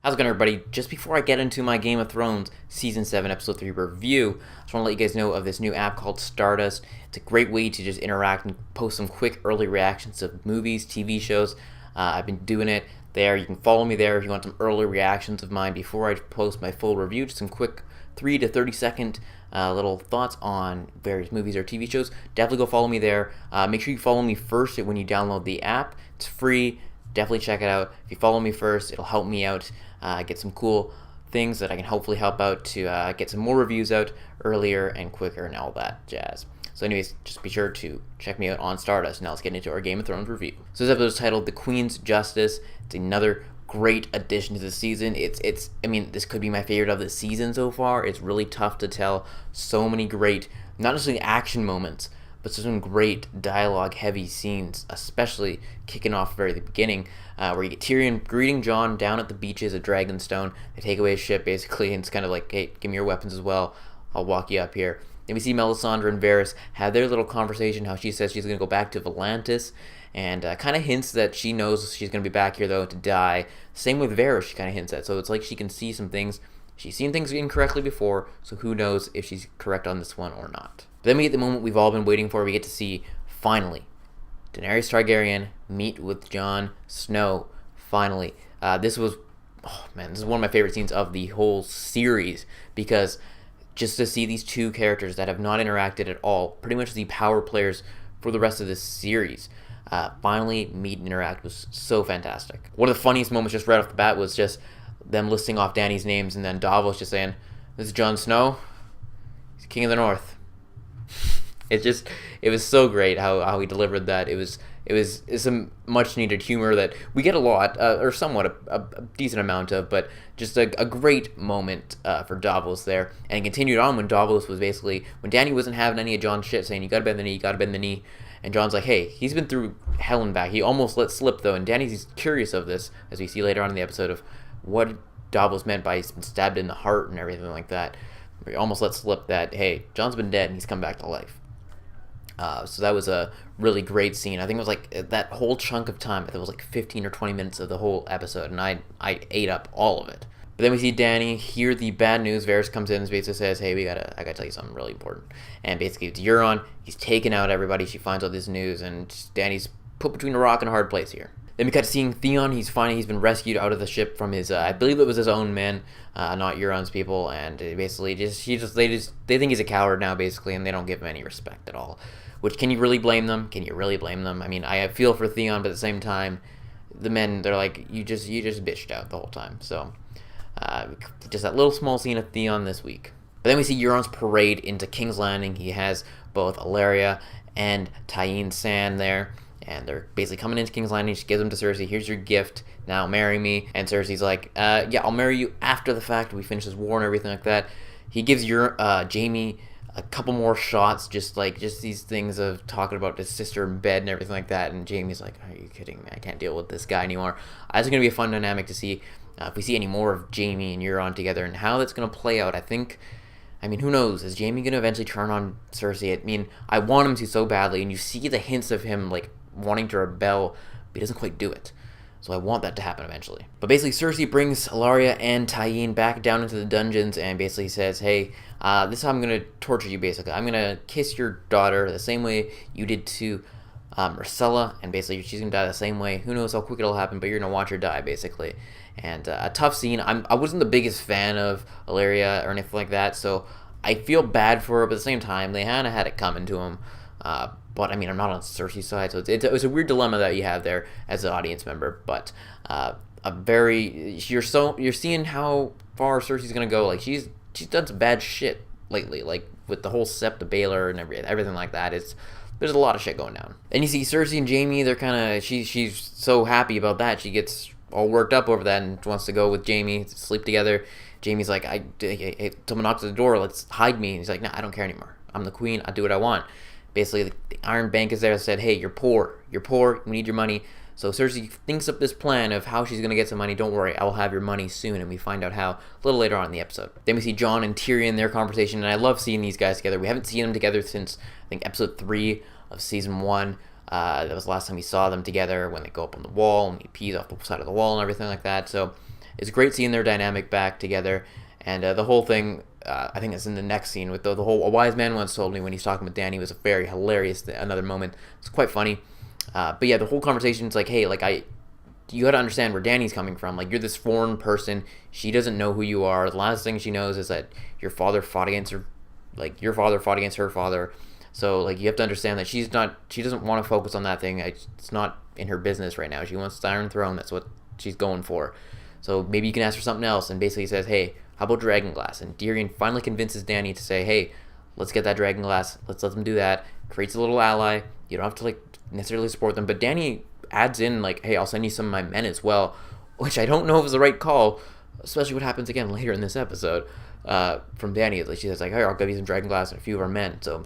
How's it going, everybody? Just before I get into my Game of Thrones Season 7, Episode 3 review, I just want to let you guys know of this new app called Stardust. It's a great way to just interact and post some quick early reactions to movies, TV shows. I've been doing it there. You can follow me there if you want some early reactions of mine before I post my full review. Just some quick 3 to 30 second little thoughts on various movies or TV shows. Definitely go follow me there. Make sure you follow me first when you download the app. It's free. Definitely check it out. If you follow me first, it'll help me out. Get some cool things that I can hopefully help out to get some more reviews out earlier and quicker and all that jazz. So anyways, just be sure to check me out on Stardust. Now let's get into our Game of Thrones review. So this episode is titled The Queen's Justice. It's another great addition to the season. I mean, this could be my favorite of the season so far. It's really tough to tell. So many great, not necessarily action moments, but some great dialogue-heavy scenes, especially kicking off very at the beginning, where you get Tyrion greeting Jon down at the beaches of Dragonstone. They take away his ship, basically, and it's kind of like, hey, give me your weapons as well. I'll walk you up here. Then we see Melisandre and Varys have their little conversation, how she says she's going to go back to Volantis, and kind of hints that she knows she's going to be back here, though, to die. Same with Varys, she kind of hints at. So it's like she can see some things. She's seen things incorrectly before, so who knows if she's correct on this one or not. But then we get the moment we've all been waiting for. We get to see, finally, Daenerys Targaryen meet with Jon Snow. Finally. This is one of my favorite scenes of the whole series, because just to see these two characters that have not interacted at all, pretty much the power players for the rest of this series, finally meet and interact was so fantastic. One of the funniest moments just right off the bat was just them listing off Dany's names, and then Davos just saying, "This is Jon Snow. He's King of the North." It was so great how he delivered that. It's some much needed humor that we get a lot, or somewhat a decent amount of, but just a great moment for Davos there. And it continued on when Davos was basically, when Dany wasn't having any of Jon's shit, saying, you gotta bend the knee, you gotta bend the knee. And Jon's like, hey, he's been through hell and back. He almost let slip, though, and Dany's curious of this, as we see later on in the episode, of what Davos meant by he's been stabbed in the heart and everything like that. He almost let slip that, hey, Jon's been dead and he's come back to life. So that was a really great scene. I think it was like that whole chunk of time. I think it was like 15 or 20 minutes of the whole episode, and I ate up all of it. But then we see Dany hear the bad news. Varys comes in and basically says, hey, I gotta tell you something really important. And basically it's Euron. He's taken out everybody. She finds out this news, and Dany's put between a rock and a hard place here. Then we cut to seeing Theon. He's been rescued out of the ship from his, I believe it was his own men, not Euron's people. And basically they think he's a coward now, basically, and they don't give him any respect at all. Which, can you really blame them? Can you really blame them? I mean, I feel for Theon, but at the same time, the men, they're like, you just bitched out the whole time. So, just that little small scene of Theon this week. But then we see Euron's parade into King's Landing. He has both Ellaria and Tyene Sand there, and they're basically coming into King's Landing. She gives them to Cersei. Here's your gift. Now marry me. And Cersei's like, yeah, I'll marry you after the fact. We finish this war and everything like that. He gives Jaime a couple more shots, just these things of talking about his sister in bed and everything like that. And Jaime's like, are you kidding me? I can't deal with this guy anymore. It's going to be a fun dynamic to see if we see any more of Jaime and Euron together and how that's going to play out. I mean, who knows? Is Jaime going to eventually turn on Cersei? I mean, I want him to so badly, and you see the hints of him, like, wanting to rebel, but he doesn't quite do it. So I want that to happen eventually. But basically, Cersei brings Ellaria and Tyene back down into the dungeons and basically says, hey, this is how I'm going to torture you, basically. I'm going to kiss your daughter the same way you did to Myrcella, and basically she's going to die the same way. Who knows how quick it'll happen, but you're going to watch her die, basically. And a tough scene. I wasn't the biggest fan of Ellaria or anything like that, so I feel bad for her, but at the same time, they kind of had it coming to him. But I mean, I'm not on Cersei's side, so it's a weird dilemma that you have there as an audience member. But you're seeing how far Cersei's gonna go. Like she's done some bad shit lately, like with the whole Septa Baelor and everything like that. There's a lot of shit going down. And you see Cersei and Jaime, they're kind of she's so happy about that. She gets all worked up over that and wants to go with Jaime to sleep together. Jaime's like, someone knocks at the door, let's hide me. And he's like, no, I don't care anymore. I'm the queen. I do what I want. Basically, the Iron Bank is there and said, hey, you're poor. We need your money. So Cersei thinks up this plan of how she's going to get some money. Don't worry, I will have your money soon. And we find out how a little later on in the episode. Then we see Jon and Tyrion, their conversation. And I love seeing these guys together. We haven't seen them together since, I think, episode 3 of season 1. That was the last time we saw them together when they go up on the wall and he pees off the side of the wall and everything like that. So it's great seeing their dynamic back together, and the whole thing. I think it's in the next scene with the whole. A wise man once told me when he's talking with Danny was a very hilarious another moment. It's quite funny, but yeah, the whole conversation is like, hey, like you got to understand where Danny's coming from. Like, you're this foreign person. She doesn't know who you are. The last thing she knows is that your father fought against her, like your father fought against her father. So like you have to understand that she doesn't want to focus on that thing. It's not in her business right now. She wants the Iron Throne. That's what she's going for. So maybe you can ask for something else. And basically says, hey, how about Dragonglass? And Tyrion finally convinces Danny to say, hey, let's get that Dragonglass. Let's let them do that. Creates a little ally. You don't have to like necessarily support them. But Danny adds in like, hey, I'll send you some of my men as well, which I don't know if is the right call, especially what happens again later in this episode from Danny. Like she says like, hey, I'll give you some Dragonglass and a few of our men. So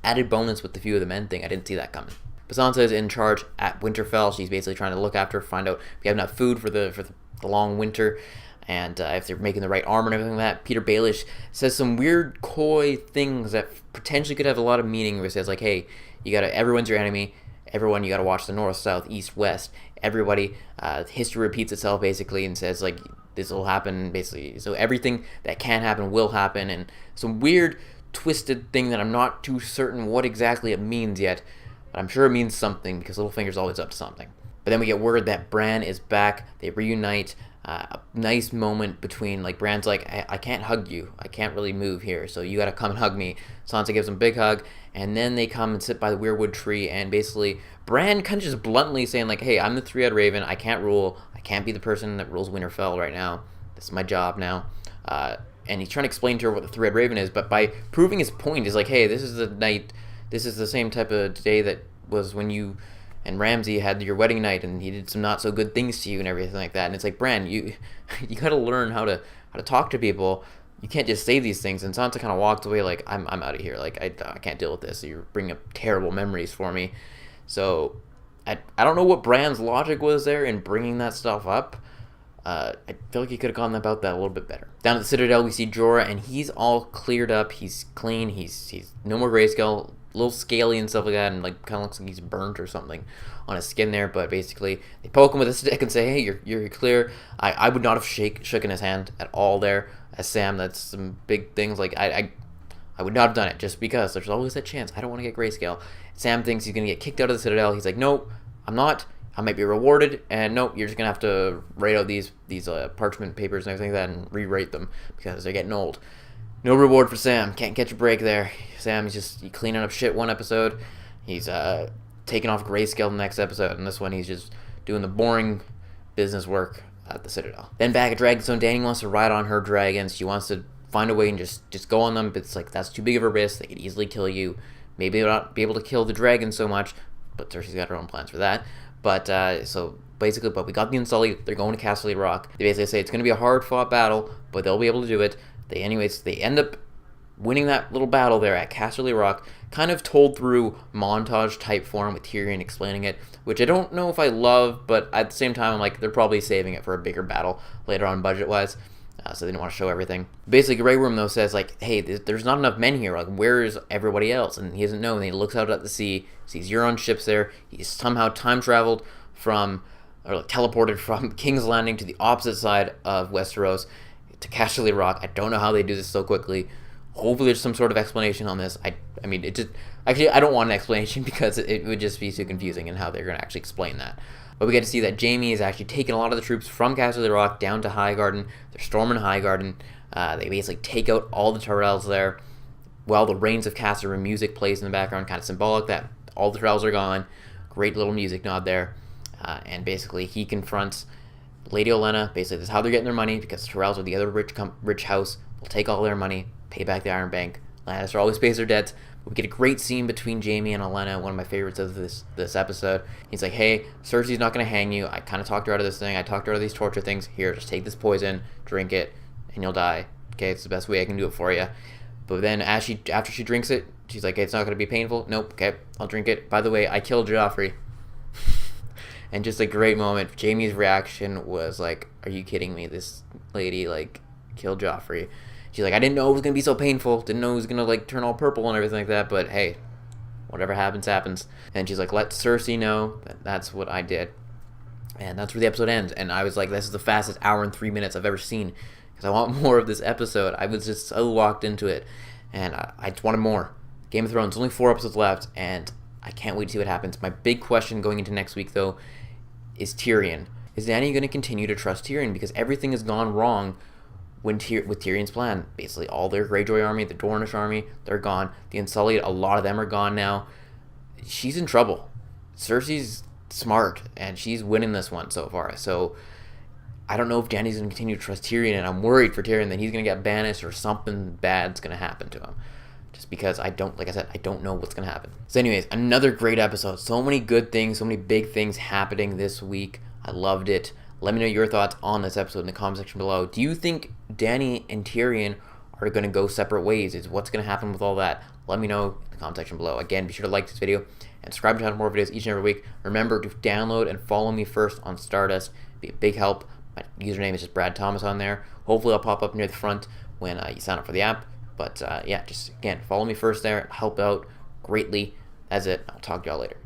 added bonus with the few of the men thing. I didn't see that coming. But Sansa is in charge at Winterfell. She's basically trying to look after, find out if we have enough food for the long winter, and if they're making the right armor and everything like that. Peter Baelish says some weird coy things that potentially could have a lot of meaning, where he says like, hey, everyone's your enemy. Everyone, you gotta watch the north, south, east, west. Everybody, history repeats itself basically, and says like this will happen basically. So everything that can happen will happen, and some weird twisted thing that I'm not too certain what exactly it means yet, but I'm sure it means something because Littlefinger's always up to something. But then we get word that Bran is back. They reunite. A nice moment between, like, Bran's like, I can't hug you. I can't really move here, so you gotta come and hug me. Sansa gives him a big hug, and then they come and sit by the weirwood tree, and basically Bran kind of just bluntly saying, like, hey, I'm the three-eyed raven. I can't rule. I can't be the person that rules Winterfell right now. This is my job now. And he's trying to explain to her what the three-eyed raven is, but by proving his point, is like, hey, this is the night, this is the same type of day that was when you and Ramsay had your wedding night, and he did some not so good things to you and everything like that. And it's like, Bran, you gotta learn how to talk to people. You can't just say these things. And Sansa kind of walked away like, I'm out of here. Like, I can't deal with this. You're bringing up terrible memories for me. So I don't know what Bran's logic was there in bringing that stuff up. I feel like he could have gone about that a little bit better. Down at the Citadel, we see Jorah, and he's all cleared up. He's clean. He's no more grayscale. A little scaly and stuff like that, and like kind of looks like he's burnt or something on his skin there. But basically, they poke him with a stick and say, "Hey, you're clear." I would not have shaken his hand at all there as Sam. That's some big things. Like I would not have done it just because there's always that chance. I don't want to get grayscale. Sam thinks he's gonna get kicked out of the Citadel. He's like, "Nope, I'm not. I might be rewarded, and nope, you're just gonna have to write out these parchment papers and everything like that and rewrite them because they're getting old." No reward for Sam. Can't catch a break there. Sam is just cleaning up shit one episode. He's taking off grayscale the next episode. And this one, he's just doing the boring business work at the Citadel. Then back at Dragonstone, Dany wants to ride on her dragons. She wants to find a way and just go on them. But it's like, that's too big of a risk. They could easily kill you. Maybe they'll not be able to kill the dragon so much. But Cersei's got her own plans for that. But so basically, but we got the Unsullied. They're going to Casterly Rock. They basically say it's going to be a hard-fought battle, but they'll be able to do it. They end up winning that little battle there at Casterly Rock, kind of told through montage type form with Tyrion explaining it, which I don't know if I love, but at the same time, I'm like, they're probably saving it for a bigger battle later on budget-wise, so they didn't want to show everything. Basically, Grey Worm, though, says, like, hey, there's not enough men here, like, where is everybody else? And he doesn't know, and he looks out at the sea, sees Euron ships there, he's somehow time-traveled from, or like, teleported from King's Landing to the opposite side of Westeros, to Casterly Rock. I don't know how they do this so quickly. Hopefully there's some sort of explanation on this. I mean, it just... Actually, I don't want an explanation because it would just be too confusing in how they're going to actually explain that. But we get to see that Jaime is actually taking a lot of the troops from Casterly Rock down to Highgarden. They're storming Highgarden. They basically take out all the Tyrells there. While the Reigns of Casterham music plays in the background, kind of symbolic that all the Tyrells are gone. Great little music nod there. And basically he confronts Lady Olenna. Basically, this is how they're getting their money, because the Tyrells are the other rich house. They'll take all their money, pay back the Iron Bank. Lannister always pays their debts. But we get a great scene between Jaime and Olenna, one of my favorites of this episode. He's like, hey, Cersei's not going to hang you. I kind of talked her out of this thing. I talked her out of these torture things. Here, just take this poison, drink it, and you'll die. Okay, it's the best way I can do it for you. But then after she drinks it, she's like, hey, it's not going to be painful. Nope, okay, I'll drink it. By the way, I killed Joffrey. And just a great moment. Jaime's reaction was like, are you kidding me? This lady, like, killed Joffrey. She's like, I didn't know it was going to be so painful. Didn't know it was going to, like, turn all purple and everything like that. But, hey, whatever happens, happens. And she's like, let Cersei know that that's what I did. And that's where the episode ends. And I was like, this is the fastest hour and 3 minutes I've ever seen because I want more of this episode. I was just so locked into it, and I just wanted more. Game of Thrones, only 4 episodes left, and I can't wait to see what happens. My big question going into next week, though, is Tyrion. Is Dany going to continue to trust Tyrion? Because everything has gone wrong with Tyrion's plan. Basically, all their Greyjoy army, the Dornish army, they're gone. The Unsullied, a lot of them are gone now. She's in trouble. Cersei's smart, and she's winning this one so far. So I don't know if Dany's going to continue to trust Tyrion, and I'm worried for Tyrion that he's going to get banished or something bad's going to happen to him. Just because I don't know what's going to happen. So anyways, another great episode. So many good things, so many big things happening this week. I loved it. Let me know your thoughts on this episode in the comment section below. Do you think Dany and Tyrion are going to go separate ways? Is what's going to happen with all that? Let me know in the comment section below. Again, be sure to like this video and subscribe to have more videos each and every week. Remember to download and follow me first on Stardust. It'd be a big help. My username is just Brad Thomas on there. Hopefully I'll pop up near the front when you sign up for the app. But yeah, just again, follow me first there. Help out greatly. That's it. I'll talk to y'all later.